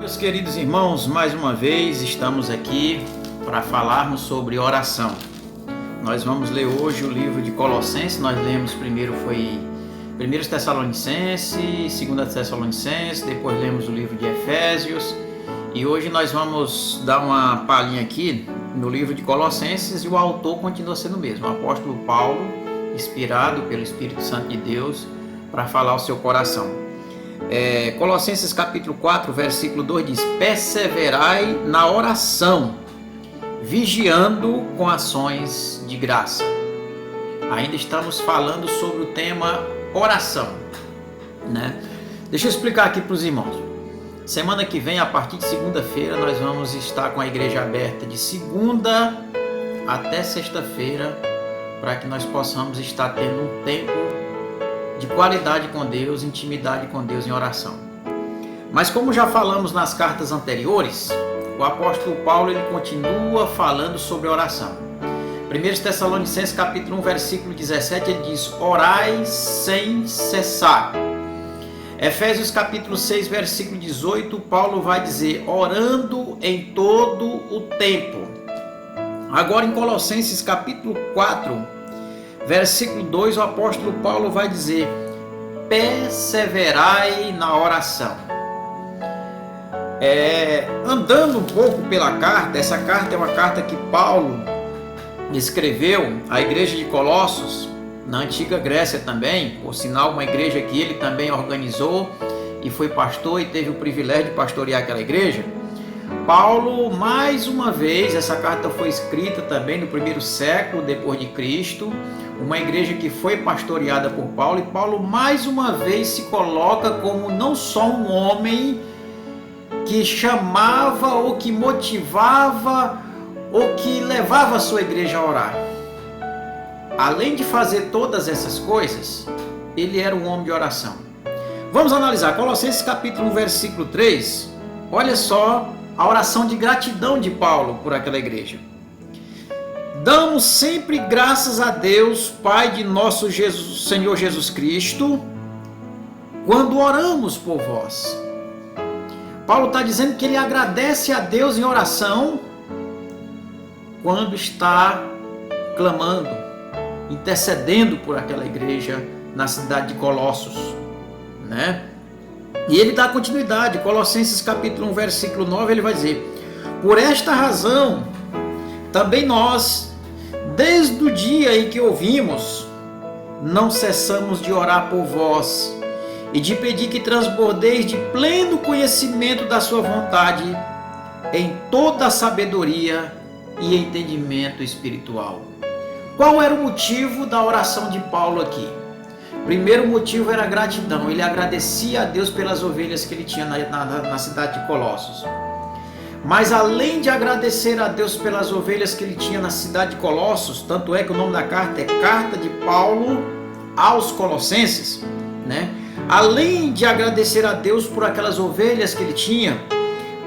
Meus queridos irmãos, mais uma vez estamos aqui para falarmos sobre oração. Nós vamos ler hoje o livro de Colossenses. Nós lemos primeiro foi 1 Tessalonicenses, 2 Tessalonicenses, depois lemos o livro de Efésios e hoje nós vamos dar uma palhinha aqui no livro de Colossenses e o autor continua sendo o mesmo, o apóstolo Paulo, inspirado pelo Espírito Santo de Deus para falar ao seu coração. Colossenses capítulo 4, versículo 2 diz: perseverai na oração, vigiando com ações de graça. Ainda estamos falando sobre o tema oração, né? Deixa eu explicar aqui para os irmãos. Semana que vem, a partir de segunda-feira, nós vamos estar com a igreja aberta de segunda até sexta-feira, para que nós possamos estar tendo um tempo de qualidade com Deus, intimidade com Deus em oração. Mas como já falamos nas cartas anteriores, o apóstolo Paulo ele continua falando sobre oração. 1 Tessalonicenses capítulo 1, versículo 17, ele diz: orai sem cessar. Efésios capítulo 6, versículo 18, Paulo vai dizer: orando em todo o tempo. Agora em Colossenses capítulo 4, versículo 2, o apóstolo Paulo vai dizer: perseverai na oração. Andando um pouco pela carta, essa carta é uma carta que Paulo escreveu à igreja de Colossos, na antiga Grécia também, por sinal uma igreja que ele também organizou e foi pastor e teve o privilégio de pastorear aquela igreja. Paulo, mais uma vez, essa carta foi escrita também no primeiro século depois de Cristo, uma igreja que foi pastoreada por Paulo, e Paulo mais uma vez se coloca como não só um homem que chamava ou que motivava ou que levava a sua igreja a orar. Além de fazer todas essas coisas, ele era um homem de oração. Vamos analisar Colossenses capítulo 1, versículo 3. Olha só a oração de gratidão de Paulo por aquela igreja. Damos sempre graças a Deus, Pai de nosso Senhor Jesus Cristo, quando oramos por vós. Paulo está dizendo que ele agradece a Deus em oração quando está clamando, intercedendo por aquela igreja na cidade de Colossos, né? E ele dá continuidade. Colossenses capítulo 1, versículo 9, ele vai dizer: por esta razão, também nós, desde o dia em que ouvimos, não cessamos de orar por vós e de pedir que transbordeis de pleno conhecimento da sua vontade em toda a sabedoria e entendimento espiritual. Qual era o motivo da oração de Paulo aqui? Primeiro motivo era a gratidão. Ele agradecia a Deus pelas ovelhas que ele tinha na cidade de Colossos. Mas além de agradecer a Deus pelas ovelhas que ele tinha na cidade de Colossos, tanto é que o nome da carta é Carta de Paulo aos Colossenses, né? Além de agradecer a Deus por aquelas ovelhas que ele tinha,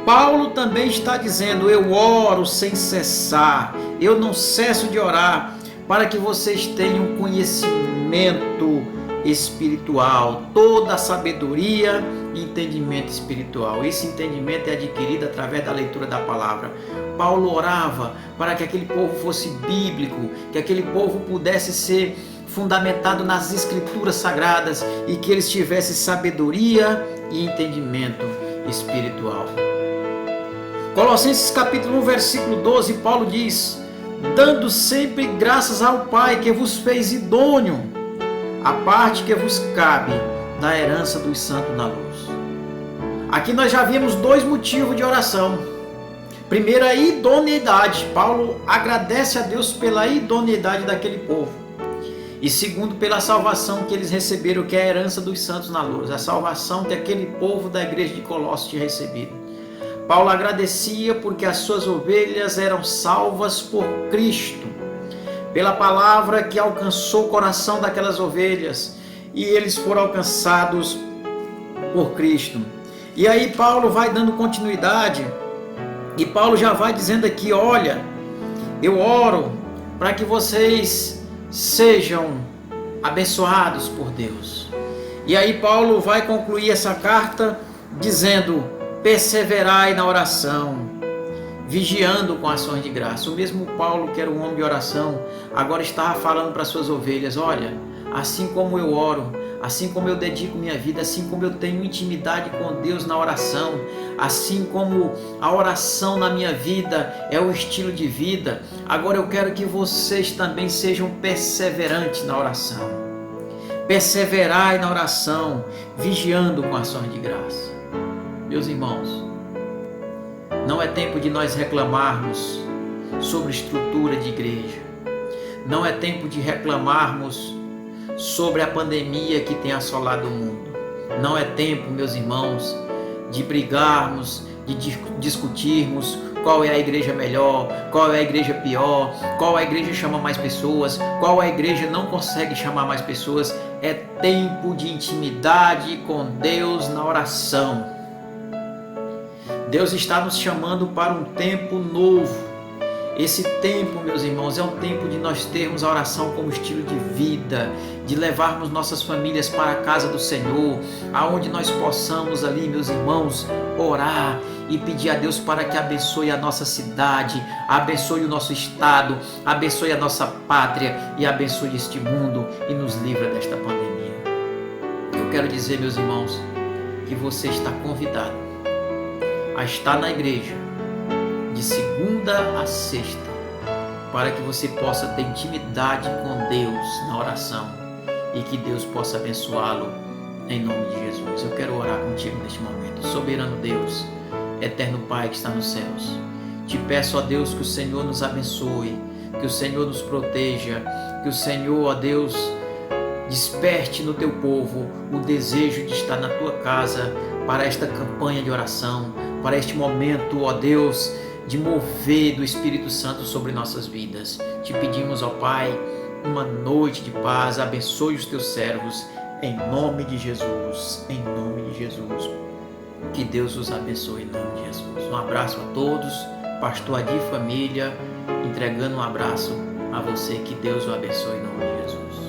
Paulo também está dizendo: eu oro sem cessar, eu não cesso de orar, para que vocês tenham conhecimento espiritual, toda a sabedoria e entendimento espiritual. Esse entendimento é adquirido através da leitura da palavra. Paulo orava para que aquele povo fosse bíblico, que aquele povo pudesse ser fundamentado nas escrituras sagradas e que eles tivessem sabedoria e entendimento espiritual. Colossenses capítulo 1, versículo 12, Paulo diz: dando sempre graças ao Pai que vos fez idôneo a parte que vos cabe da herança dos santos na luz. Aqui nós já vimos dois motivos de oração. Primeiro, a idoneidade. Paulo agradece a Deus pela idoneidade daquele povo. E segundo, pela salvação que eles receberam, que é a herança dos santos na luz. A salvação que aquele povo da igreja de Colossos tinha recebido. Paulo agradecia porque as suas ovelhas eram salvas por Cristo, pela palavra que alcançou o coração daquelas ovelhas, e eles foram alcançados por Cristo. E aí Paulo vai dando continuidade, e Paulo já vai dizendo aqui: olha, eu oro para que vocês sejam abençoados por Deus. E aí Paulo vai concluir essa carta dizendo: Perseverai na oração, vigiando com ações de graça. O mesmo Paulo, que era um homem de oração, agora estava falando para suas ovelhas: olha, assim como eu oro, assim como eu dedico minha vida, assim como eu tenho intimidade com Deus na oração, assim como a oração na minha vida é o estilo de vida, agora eu quero que vocês também sejam perseverantes na oração. Perseverai na oração, vigiando com ações de graça. Meus irmãos, não é tempo de nós reclamarmos sobre estrutura de igreja. Não é tempo de reclamarmos sobre a pandemia que tem assolado o mundo. Não é tempo, meus irmãos, de brigarmos, de discutirmos qual é a igreja melhor, qual é a igreja pior, qual a igreja chama mais pessoas, qual a igreja não consegue chamar mais pessoas. É tempo de intimidade com Deus na oração. Deus está nos chamando para um tempo novo. Esse tempo, meus irmãos, é um tempo de nós termos a oração como estilo de vida, de levarmos nossas famílias para a casa do Senhor, aonde nós possamos ali, meus irmãos, orar e pedir a Deus para que abençoe a nossa cidade, abençoe o nosso estado, abençoe a nossa pátria e abençoe este mundo e nos livra desta pandemia. Eu quero dizer, meus irmãos, que você está convidado a estar na igreja de segunda a sexta, para que você possa ter intimidade com Deus na oração e que Deus possa abençoá-lo em nome de Jesus. Eu quero orar contigo neste momento. Soberano Deus, eterno Pai que está nos céus, te peço, ó Deus, que o Senhor nos abençoe, que o Senhor nos proteja, que o Senhor, ó Deus, desperte no teu povo o desejo de estar na tua casa para esta campanha de oração, para este momento, ó Deus, de mover do Espírito Santo sobre nossas vidas. Te pedimos, ó Pai, uma noite de paz, abençoe os teus servos, em nome de Jesus, em nome de Jesus. Que Deus os abençoe em nome de Jesus. Um abraço a todos, pastor Adi Família, entregando um abraço a você, que Deus o abençoe em nome de Jesus.